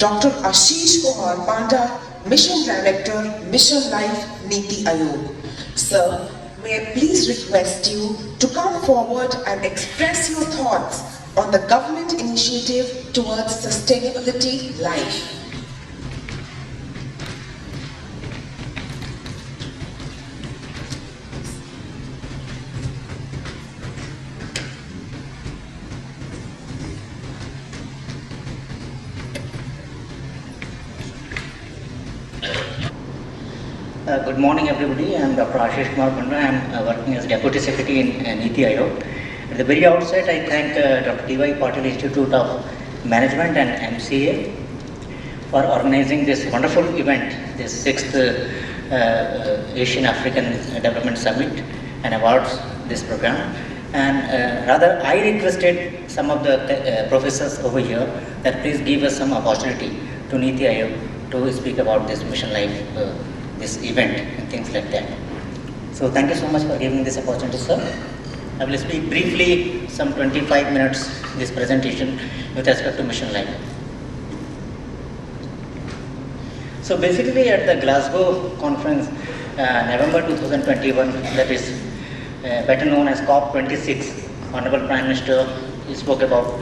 Dr. Ashish Kumar Panda, Mission Director, Mission Life, Niti Ayog. Sir, may I please request you to come forward and express your thoughts on the government initiative towards sustainability life. Good morning, everybody. I am Dr. Ashish Kumar Panda. I am working as Deputy Secretary in Niti Ayog. At the very outset, I thank Dr. T.Y. Patil Institute of Management and MCA for organizing this wonderful event, this 6th Asian African Development Summit, and awards this program. And rather, I requested some of the professors over here that please give us some opportunity to Niti Ayog to speak about this mission life this event and things like that. So thank you so much for giving this opportunity, sir. I will speak briefly some 25 minutes this presentation with respect to mission life. So basically at the Glasgow conference, November 2021, that is better known as COP26, Honorable Prime Minister spoke about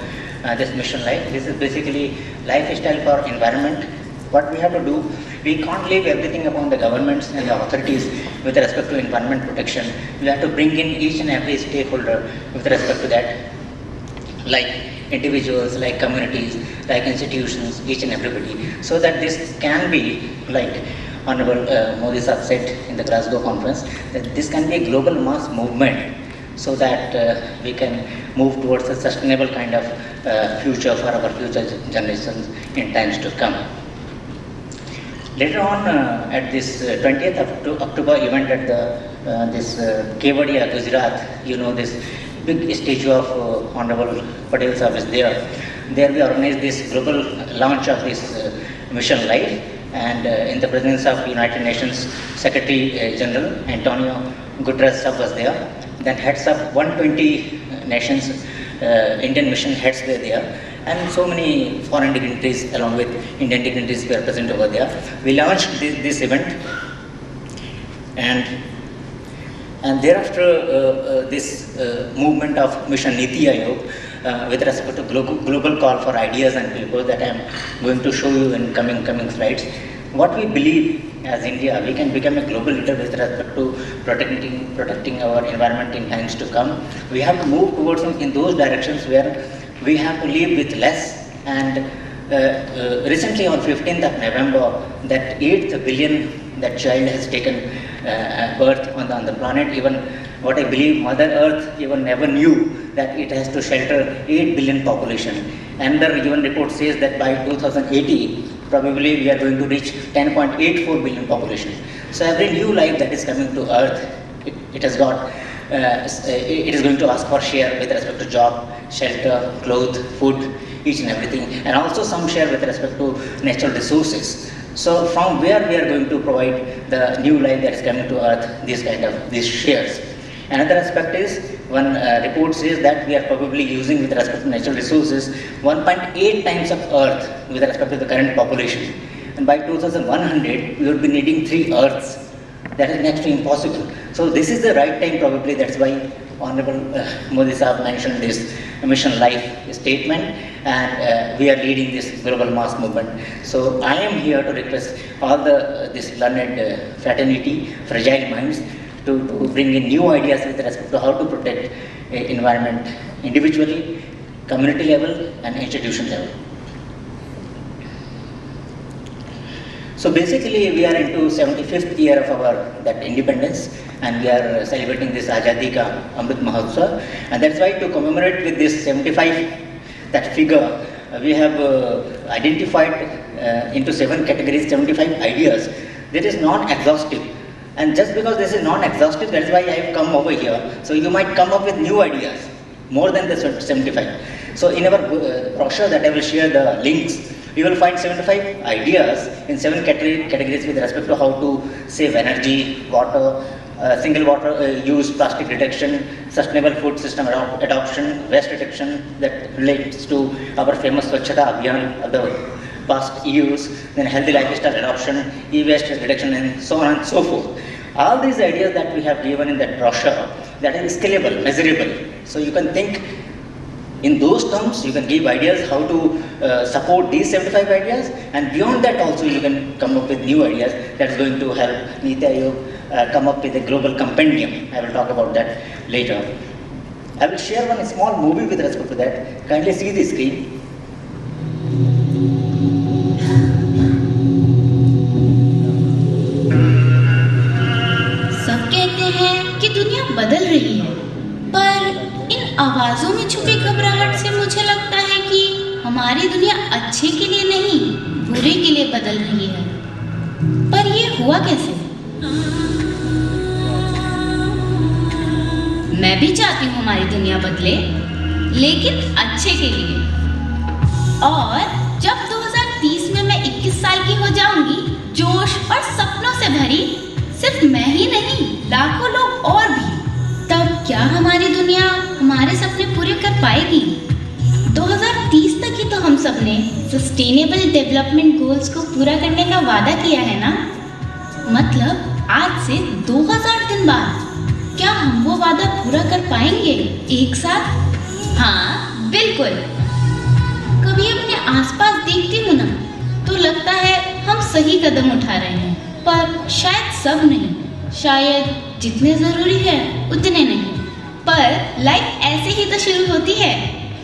this mission life. This is basically lifestyle for environment. What we have to do, we can't leave everything upon the governments and the authorities with respect to environment protection. We have to bring in each and every stakeholder with respect to that, like individuals, like communities, like institutions, each and everybody, so that this can be, like Honorable Modi Sahib said in the Glasgow conference, that this can be a global mass movement, so that we can move towards a sustainable kind of future for our future generations in times to come. Later on, at this 20th October event at the this Kevadia, Gujarat, you know, this big statue of Honorable Patel Sahib is there. There we organized this global launch of this mission life, and in the presence of United Nations Secretary General Antonio Guterres Sahib was there. Then heads of 120 nations, Indian mission heads were there, and so many foreign dignitaries along with Indian dignitaries were present over there. We launched this event, and thereafter this movement of Mission Niti Ayog with respect to global call for ideas and people that I am going to show you in coming slides. What we believe as India, we can become a global leader with respect to protecting our environment in times to come. We have to move towards in those directions where we have to live with less. And recently on 15th of November, that 8th billion that child has taken birth on the planet. Even what I believe Mother Earth even never knew that it has to shelter 8 billion population. Another even report says that by 2080, probably we are going to reach 10.84 billion population. So every new life that is coming to Earth, it has got, it is going to ask for share with respect to job, shelter, clothes, food, each and everything, and also some share with respect to natural resources. So from where we are going to provide the new life that is coming to Earth, these shares. Another aspect is, one report says that we are probably using with respect to natural resources 1.8 times of Earth with respect to the current population. And by 2100, we will be needing 3 Earths. That is next to impossible. So this is the right time probably, that's why Honorable Modi Sahib mentioned this mission life statement, and we are leading this global mass movement. So I am here to request all this learned fraternity, fragile minds, to bring in new ideas with respect to how to protect environment individually, community level, and institution level. So basically, we are into 75th year of our that independence, and we are celebrating this Azadi Ka Amrit Mahotsav, and that's why to commemorate with this 75 that figure, we have identified into 7 categories, 75 ideas. That is non-exhaustive. And just because this is non-exhaustive, that is why I have come over here. So you might come up with new ideas, more than the 75. So in our brochure that I will share the links, you will find 75 ideas in 7 categories with respect to how to save energy, water, single water use, plastic reduction, sustainable food system adoption, waste reduction that relates to our famous Swachhata Abhiyan of the past years, then healthy lifestyle adoption, e-waste reduction, and so on and so forth. All these ideas that we have given in that brochure, that is scalable, measurable. So you can think in those terms, you can give ideas how to support these 75 ideas, and beyond that also you can come up with new ideas that's going to help Niti Aayog come up with a global compendium. I will talk about that later. I will share one small movie with respect to that. Kindly see the screen. सब कहते हैं कि दुनिया बदल रही है, पर इन आवाजों में छुपी घबराहट से मुझे लगता है कि हमारी दुनिया अच्छे के लिए नहीं, बुरे के लिए बदल रही है। पर ये हुआ कैसे? मैं भी चाहती हूँ हमारी दुनिया बदले, लेकिन अच्छे के लिए। और जब 2030 में मैं 21 साल की हो जाऊंगी, जोश और सपनों से भरी, सिर्फ मैं ही नहीं, लाखों लोग और भी, तब क्या हमारी दुनिया हमारे सपने पूरे कर पाएगी? 2030 तक ही तो हम सब ने सस्टेनेबल डेवलपमेंट गोल्स को पूरा करने का वादा किया है ना? मतलब आज से 2000 दिन बाद क्या हम वो वादा पूरा कर पाएंगे एक साथ? हाँ, बिल्कुल। कभी अपने आसपास देखती हूँ ना, तो लगता है हम सही कदम उठा रहे हैं, पर शायद सब नहीं, शायद जितने जरूरी है उतने नहीं। पर लाइफ ऐसे ही तो शुरू होती है।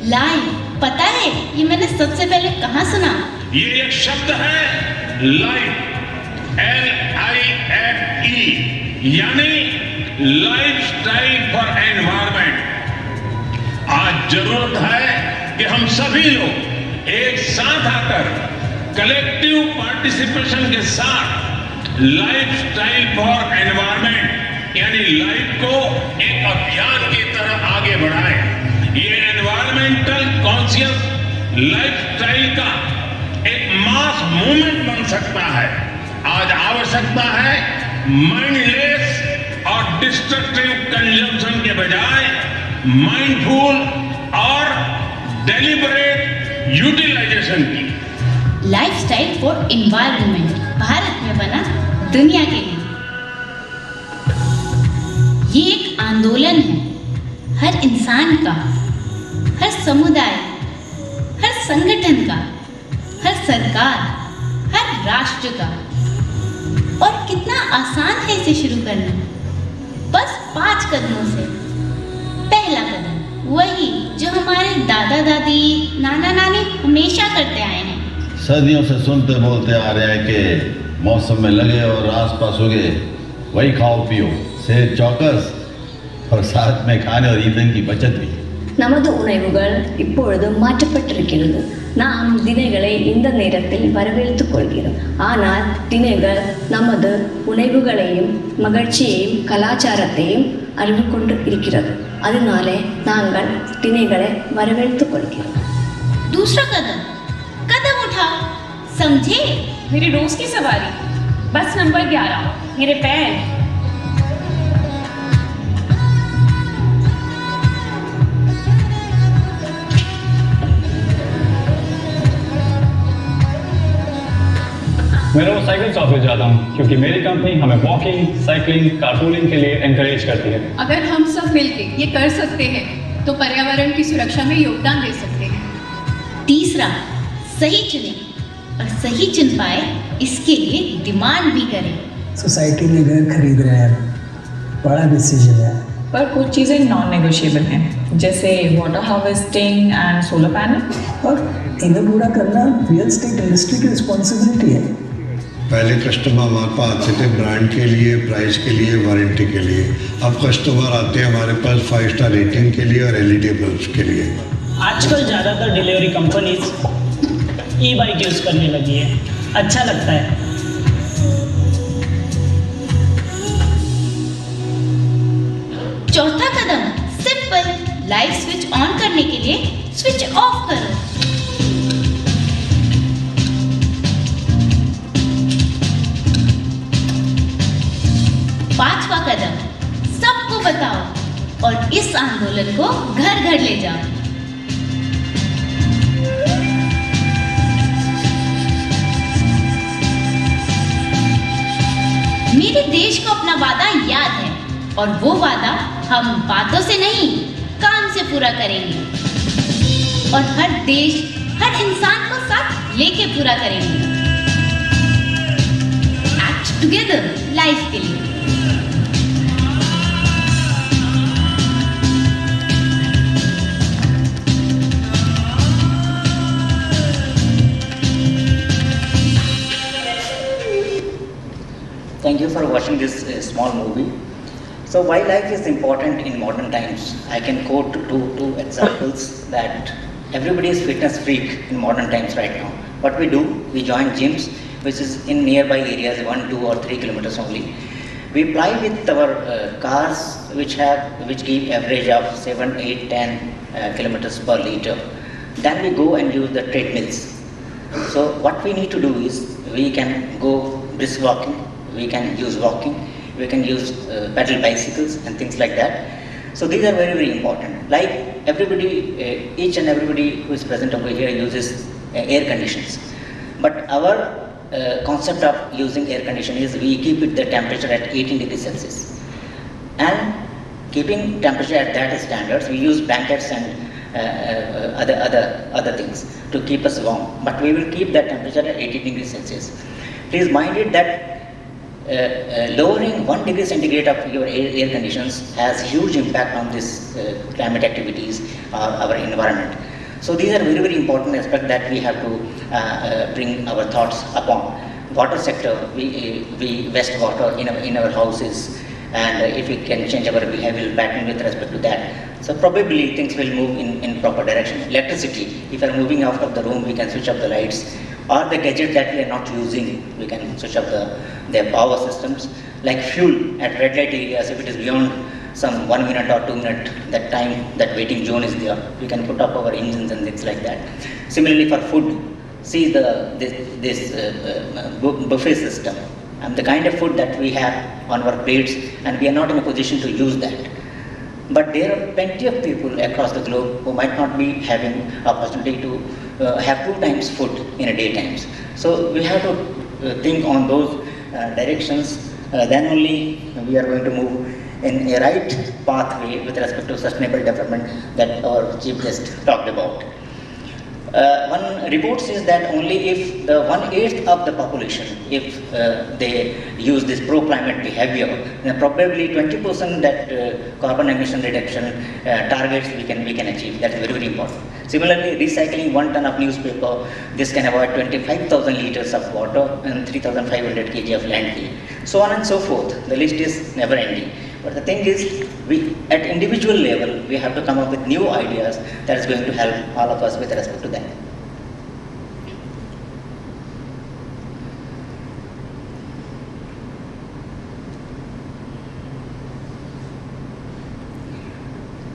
लाइफ, पता है ये मैंने सबसे पहले कहाँ सुना? ये एक शब्द है लाइफ, LIFE, यानी लाइफस्टाइल फॉर एनवायरमेंट। आज जरूरत है कि हम सभी लोग एक साथ आकर कलेक्टिव पार्टिसिपेशन के साथ लाइफस्टाइल फॉर एनवायरमेंट यानी लाइफ को एक अभियान की तरह आगे बढ़ाएं। ये एनवायरमेंटल कॉन्शियस लाइफस्टाइल का एक मास मूवमेंट बन सकता है। आज आवश्यकता है माइंडलेस और डिस्ट्रक्टिव कंजम्पशन के बजाय माइंडफुल और डेलिबरेट यूटिलाइजेशन की। लाइफस्टाइल फॉर एनवायरनमेंट भारत में बना दुनिया के लिए। ये एक आंदोलन है, हर इंसान का, हर समुदाय, हर संगठन का, हर सरकार, हर राष्ट्र का। और कितना आसान है इसे शुरू करना, बस 5 कदमों से। पहला कदम वही जो हमारे दादा दादी, नाना नानी हमेशा करते आए हैं। सदियों से सुनते बोलते आ रहे हैं कि मौसम में लगे और आसपास उगे वही खाओ पियो, सेहत चौकस और साथ में खाने और ईंधन की बचत भी। நமது உணவுகள் இப்பொழுது மாற்றப்பட்டிருக்கிறது. நாம் தினைகளை இந்த நேரத்தில் வரவேற்றுக் கொள்கிறோம். ஆனால் தினைகள் நமது உணவுகளையும் மகிழ்ச்சியையும் கலாச்சாரத்தையும் அறிவு கொண்டு இருக்கிறது. அதனாலே நாங்கள் தினைகளை வரவேற்றுக் கொள்கிறோம். दूसरा कदम, कदम उठाओ, समझे? मेरी रोज की सवारी, बस नंबर 11, मेरे पैर। मैं रोज साइकिल से ऑफिस जाता हूँ क्योंकि मेरी कंपनी हमें वॉकिंग, साइकिलिंग, कारपूलिंग के लिए एनकरेज करती है। अगर हम सब मिलके ये कर सकते हैं तो पर्यावरण की सुरक्षा में योगदान दे सकते हैं। तीसरा, सही चुने, और सही चुन पाए इसके लिए डिमांड भी करें। सोसाइटी में घर खरीद रहे हैं, बड़ा डिसीजन है, पर कुछ चीज़ें नॉन नेगोशिएबल हैं, जैसे water harvesting and solar panel. और इन्हें पूरा करना रियल एस्टेट इंडस्ट्री की रिस्पॉन्सिबिलिटी है। पहले कस्टमर हमारे पास आते थे ब्रांड के लिए, प्राइस के लिए, वारंटी के लिए। अब कस्टमर आते हैं हमारे पास 5 स्टार रेटिंग के लिए और LED बल्ब के लिए। आजकल ज़्यादातर डिलीवरी कंपनीज ई-बाइक यूज़ करने लगी है, अच्छा लगता है। चौथा कदम सिंपल, लाइट स्विच ऑन करने के लिए स्विच ऑफ करो। पांचवा कदम, सबको बताओ और इस आंदोलन को घर घर ले जाओ। मेरे देश को अपना वादा याद है और वो वादा हम बातों से नहीं काम से पूरा करेंगे और हर देश हर इंसान को साथ लेके पूरा करेंगे। एक्ट टुगेदर लाइफ के लिए। Thank you for watching this small movie. So why life is important in modern times? I can quote two examples that everybody is fitness freak in modern times right now. What we do, we join gyms, which is in nearby areas, 1, 2 or 3 kilometers only. We ply with our cars which give average of 7, 8, 10 kilometers per liter. Then we go and use the treadmills. So what we need to do is we can go brisk walking. We can use walking, we can use pedal bicycles and things like that. So these are very, very important. Like everybody, each and everybody who is present over here uses air conditions. But our concept of using air conditioning is we keep it the temperature at 18 degrees Celsius. And keeping temperature at that standards, we use blankets and other things to keep us warm. But we will keep that temperature at 18 degrees Celsius. Please mind it that lowering 1 degree centigrade of your air conditions has huge impact on this climate activities or our environment. So these are very, very important aspects that we have to bring our thoughts upon. Water sector, we waste water in our houses, and if we can change our behavioral pattern with respect to that, so probably things will move in proper direction. Electricity, if we are moving out of the room, we can switch off the lights, or the gadget that we are not using, we can switch off their power systems. Like fuel at red light areas, if it is beyond some 1 minute or 2 minutes, that time, that waiting zone is there, we can put up our engines and things like that. Similarly for food, see this buffet system and the kind of food that we have on our plates, and we are not in a position to use that. But there are plenty of people across the globe who might not be having opportunity to have 2 times food in a day times. So we have to think on those directions, then only we are going to move in a right pathway with respect to sustainable development that our chief guest talked about. One report says that only if the 1/8 of the population, if they use this pro-climate behavior, then probably 20% that carbon emission reduction targets we can achieve. That is very, very important. Similarly, recycling 1 ton of newspaper, this can avoid 25,000 liters of water and 3,500 kg of landfill. So on and so forth. The list is never ending. But the thing is, we at individual level, we have to come up with new ideas that is going to help all of us with respect to that.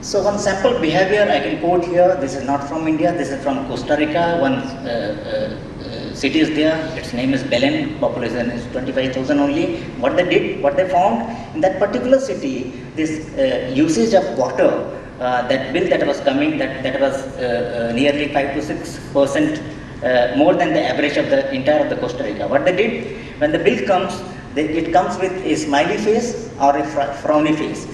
So one sample behavior I can quote here. This is not from India. This is from Costa Rica. One city is there. Its name is Belen. Population is 25,000 only. What they did, what they found in that particular city, this usage of water, that bill that was coming, that was nearly 5 to 6% more than the average of the entire of the Costa Rica. What they did, when the bill comes, it comes with a smiley face or a frowny face.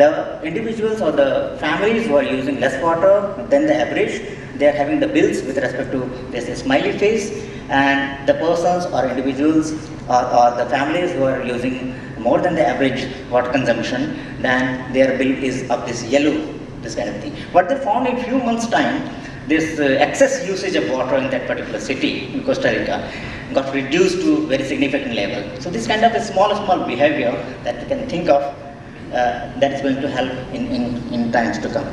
The individuals or the families who are using less water than the average, they are having the bills with respect to this smiley face, and the persons or individuals or the families who are using more than the average water consumption, then their bill is of this yellow, this kind of thing. What they found in few months' time, this excess usage of water in that particular city in Costa Rica got reduced to very significant level. So this kind of a small behavior that we can think of, that is going to help in times to come.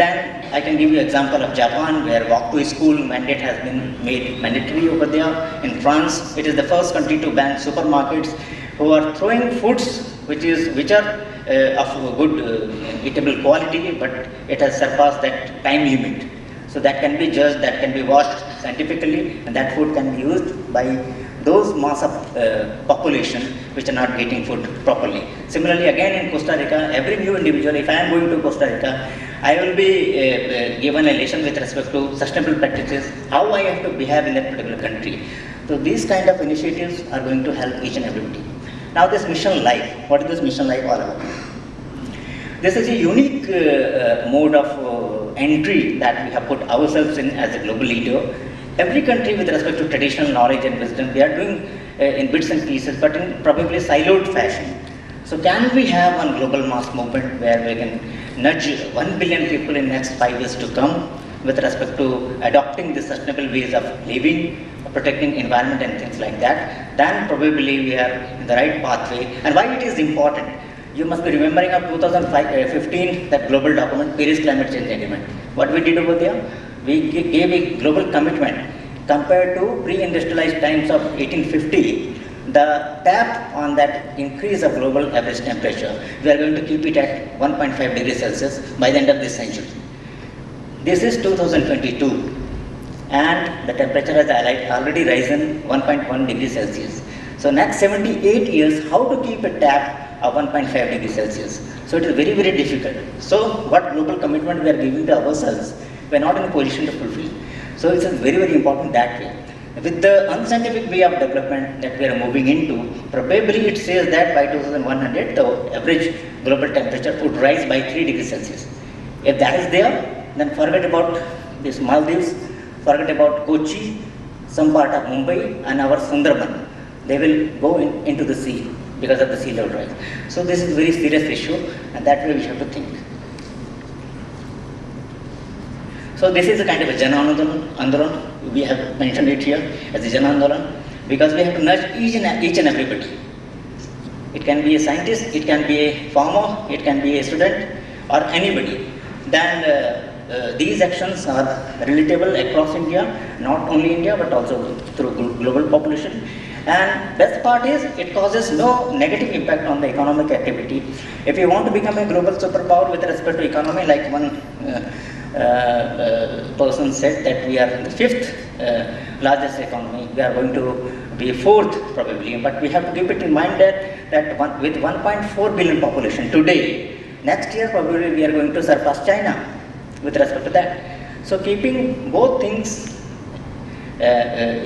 Then I can give you example of Japan, where walk to school mandate has been made mandatory over there. In France, it is the first country to ban supermarkets who are throwing foods which are of good eatable quality, but it has surpassed that time limit. So that can be judged, that can be washed scientifically, and that food can be used by those mass of population which are not getting food properly. Similarly, again in Costa Rica, every new individual, if I am going to Costa Rica, I will be given a lesson with respect to sustainable practices, how I have to behave in that particular country. So these kind of initiatives are going to help each and everybody. Now this mission life, what is this mission life all about? This is a unique mode of entry that we have put ourselves in as a global leader. Every country with respect to traditional knowledge and wisdom, we are doing in bits and pieces, but in probably siloed fashion. So can we have one global mass movement where we can nudge 1 billion people in next 5 years to come with respect to adopting the sustainable ways of living, protecting environment and things like that? Then probably we are in the right pathway. And why it is important? You must be remembering of 2015, that global document, Paris Climate Change Agreement. What we did over there? We gave a global commitment. Compared to pre-industrialized times of 1850, the tap on that increase of global average temperature, we are going to keep it at 1.5 degrees Celsius by the end of this century. This is 2022, and the temperature has already risen 1.1 degrees Celsius. So next 78 years, how to keep a tap of 1.5 degrees Celsius? So it is very, very difficult. So what global commitment we are giving to ourselves, we are not in a position to fulfill. So it's very, very important that way. With the unscientific way of development that we are moving into, probably it says that by 2100, the average global temperature would rise by 3 degrees Celsius. If that is there, then forget about this Maldives, forget about Kochi, some part of Mumbai and our Sundarban. They will go into the sea because of the sea level rise. So this is a very serious issue, and that way we have to think. So this is a kind of a Jan Andolan. We have mentioned it here as a Jan Andolan because we have to nudge each and everybody. It can be a scientist, it can be a farmer, it can be a student or anybody. Then these actions are relatable across India, not only India but also through global population. And best part is it causes no negative impact on the economic activity. If you want to become a global superpower with respect to economy, like one person said that we are the 5th largest economy, we are going to be 4th probably, but we have to keep it in mind that with 1.4 billion population today, next year probably we are going to surpass China with respect to that. So keeping both things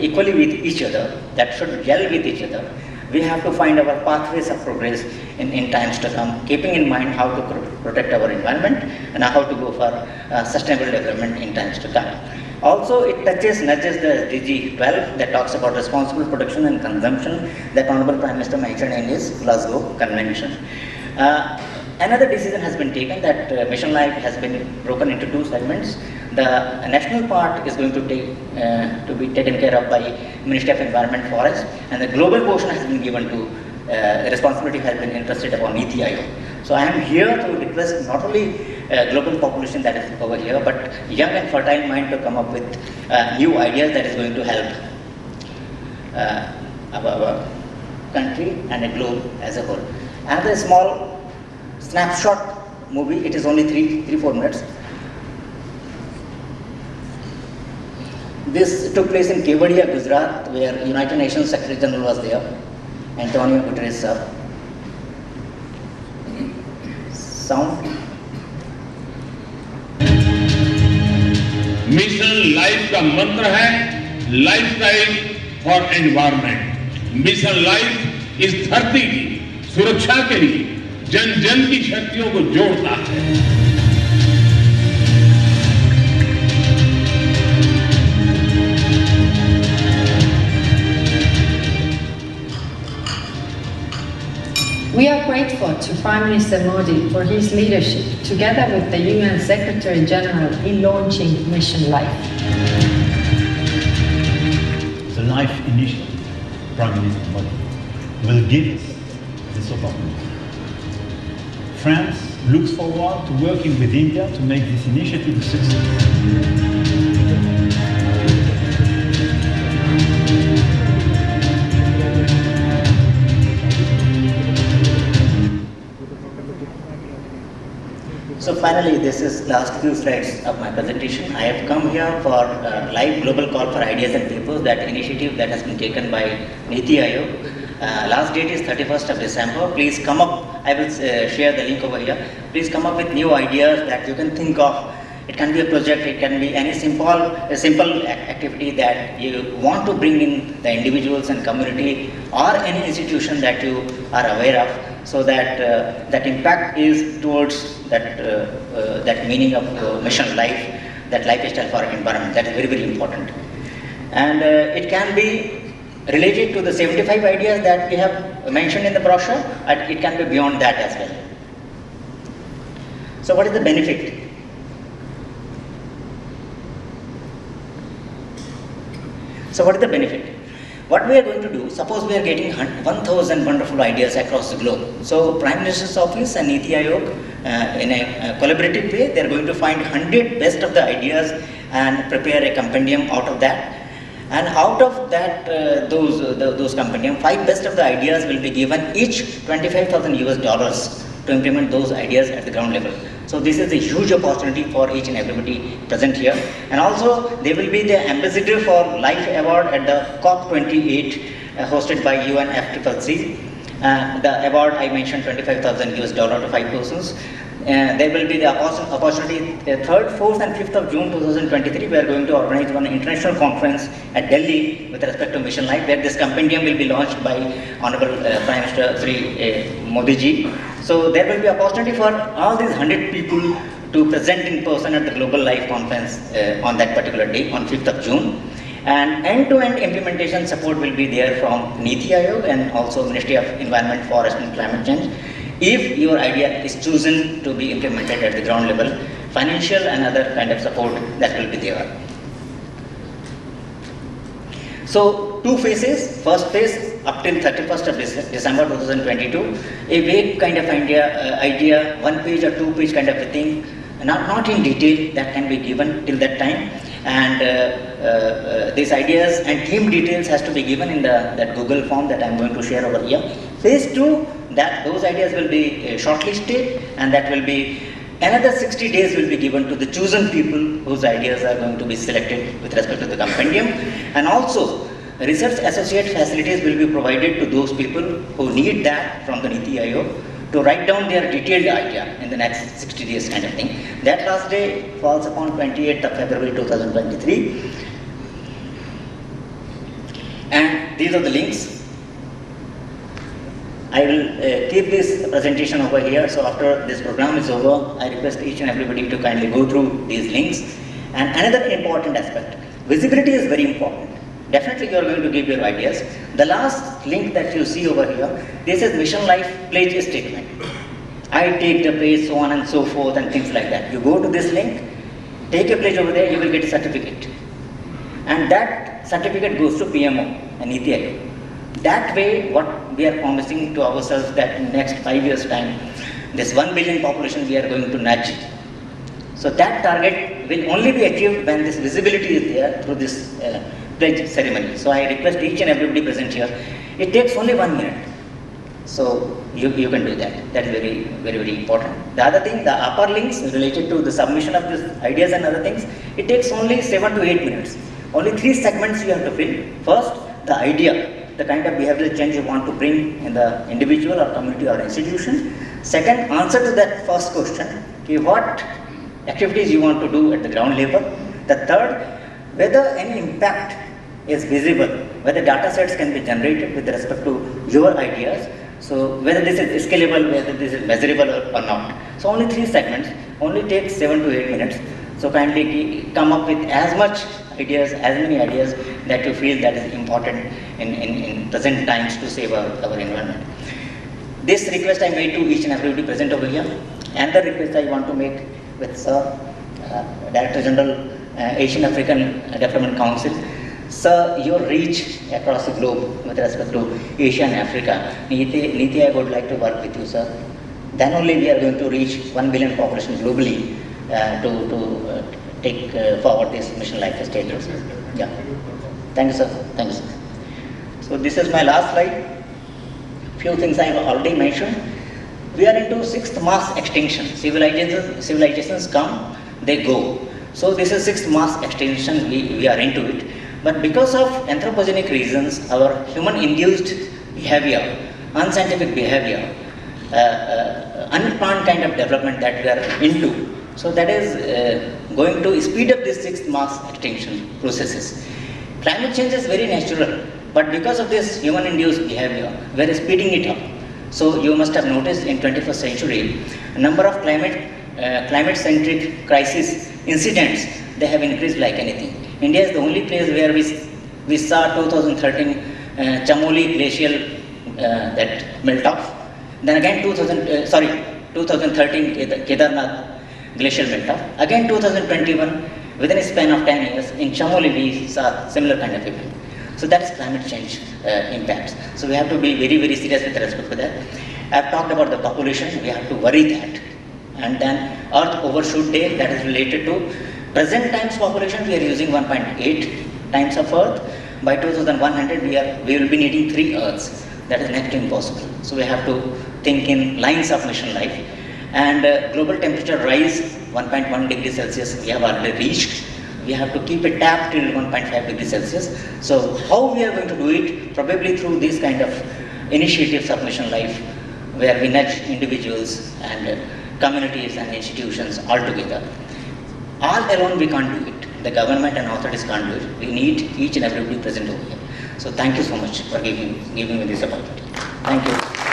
equally with each other, that should gel with each other, we have to find our pathways of progress in times to come, keeping in mind how to protect our environment and how to go for sustainable development in times to come. Also, it nudges the SDG 12 that talks about responsible production and consumption that Honorable Prime Minister mentioned in his Glasgow Convention. Another decision has been taken that Mission Life has been broken into 2 segments. The national part is going to be taken care of by Ministry of Environment Forest, and the global portion has been given to responsibility has been entrusted upon Niti Aayog. So I am here to request not only global population that is over here, but young and fertile mind to come up with new ideas that is going to help our country and a globe as a whole. Another small snapshot movie, it is only 3-4 minutes. This took place in Kevadia, Gujarat, where United Nations Secretary General was there, Antonio Guterres sir. Sound. Mission life का मंत्र है lifestyle for environment. Mission life इस धरती की सुरक्षा के लिए जन जन की शक्तियों को जोड़ता है। We are grateful to Prime Minister Modi for his leadership, together with the UN Secretary General, in launching Mission Life. The Life Initiative, Prime Minister Modi, will give us this opportunity. France looks forward to working with India to make this initiative a success. So finally, this is last few slides of my presentation. I have come here for live global call for ideas and papers, that initiative that has been taken by Niti Aayog. Last date is 31st of December. Please come up. I will share the link over here. Please come up with new ideas that you can think of It can be a project, it can be any simple activity that you want to bring in the individuals and community or any institution that you are aware of, so that that impact is towards that meaning of mission life, that lifestyle for environment. That is very, very important. And it can be related to the 75 ideas that we have mentioned in the brochure, and it can be beyond that as well. So what is the benefit? So what is the benefit? What we are going to do, suppose we are getting 1,000 wonderful ideas across the globe. So Prime Minister's Office and Niti Aayog, in a collaborative way, they are going to find 100 best of the ideas and prepare a compendium out of that. And out of that, those compendium, 5 best of the ideas will be given each $25,000 to implement those ideas at the ground level. So this is a huge opportunity for each and everybody present here. And also there will be the Ambassador for Life Award at the COP28 hosted by UNFCCC. The award I mentioned $25,000 to 5 persons. There will be the opportunity 3rd, 4th and 5th of June 2023. We are going to organize one international conference at Delhi with respect to Mission Life, where this compendium will be launched by Honorable Prime Minister Sri Modi ji. So there will be opportunity for all these 100 people to present in person at the Global Life Conference on that particular day, on 5th of June. And end-to-end implementation support will be there from Niti Aayog and also Ministry of Environment, Forest and Climate Change. If your idea is chosen to be implemented at the ground level, financial and other kind of support that will be there. So 2 phases. First phase up till 31st of December 2022, a vague kind of idea, 1 page or 2 page kind of a thing, not in detail, that can be given till that time. And these ideas and theme details has to be given in that Google form that I am going to share over here. Phase 2, that those ideas will be shortlisted, and that will be another 60 days will be given to the chosen people whose ideas are going to be selected with respect to the compendium. And also research associate facilities will be provided to those people who need that from the Niti Aayog to write down their detailed idea in the next 60 days kind of thing. That last day falls upon 28th of February 2023. And these are the links. I will keep this presentation over here. So after this program is over, I request each and everybody to kindly go through these links. And another important aspect, visibility is very important. Definitely you are going to give your ideas. The last link that you see over here, this is Mission Life pledge statement. I take the pledge, so on and so forth and things like that. You go to this link, take a pledge over there, you will get a certificate. And that certificate goes to PMO and Niti Aayog. That way, what we are promising to ourselves that in next 5 years time, this 1 billion population we are going to nudge. So that target will only be achieved when this visibility is there through this pledge ceremony. So I request each and everybody present here. It takes only 1 minute. So you can do that. That is very, very, very important. The other thing, the upper links related to the submission of these ideas and other things, it takes only 7 to 8 minutes. Only 3 segments you have to fill. First, the idea, the kind of behavioral change you want to bring in the individual or community or institution. Second, answer to that first question, okay, what activities you want to do at the ground level. The third, whether any impact is visible, whether data sets can be generated with respect to your ideas. So whether this is scalable, whether this is measurable or not. So only 3 segments, only takes 7 to 8 minutes. So kindly come up with as much ideas, as many ideas that you feel that is important in present times to save our environment. This request I made to each and everybody present over here. Another request I want to make with Sir, Director General, Asian African Development Council. Sir, your reach across the globe with respect to Asia and Africa, Niti, I would like to work with you, sir. Then only we are going to reach 1 billion population globally to take forward this mission life status. Yeah. Thank you, sir. Thank you, sir. So this is my last slide. Few things I have already mentioned. We are into 6th mass extinction. Civilizations come, they go. So this is 6th mass extinction. We are into it. But because of anthropogenic reasons, our human-induced behavior, unscientific behavior, unplanned kind of development that we are into, so that is going to speed up this sixth mass extinction processes. Climate change is very natural, but because of this human-induced behavior, we are speeding it up. So you must have noticed in 21st century, a number of climate-centric crisis incidents, they have increased like anything. India is the only place where we saw 2013 Chamoli glacial that melt off. Then again 2013 Kedarnath glacial melt off. Again 2021, within a span of 10 years, in Chamoli we saw similar kind of event. So that is climate change impacts. So we have to be very, very serious with respect to that. I've talked about the population, we have to worry that. And then Earth Overshoot Day, that is related to present times population, we are using 1.8 times of Earth. By 2100, we will be needing 3 Earths. That is next to impossible. So we have to think in lines of mission life. And global temperature rise 1.1 degrees Celsius, we have already reached. We have to keep it tapped till 1.5 degrees Celsius. So how we are going to do it? Probably through these kind of initiatives of mission life, where we nudge individuals and communities and institutions all together. All alone we can't do it. The government and authorities can't do it. We need each and everybody present over here. So thank you so much for giving me this opportunity. Thank you.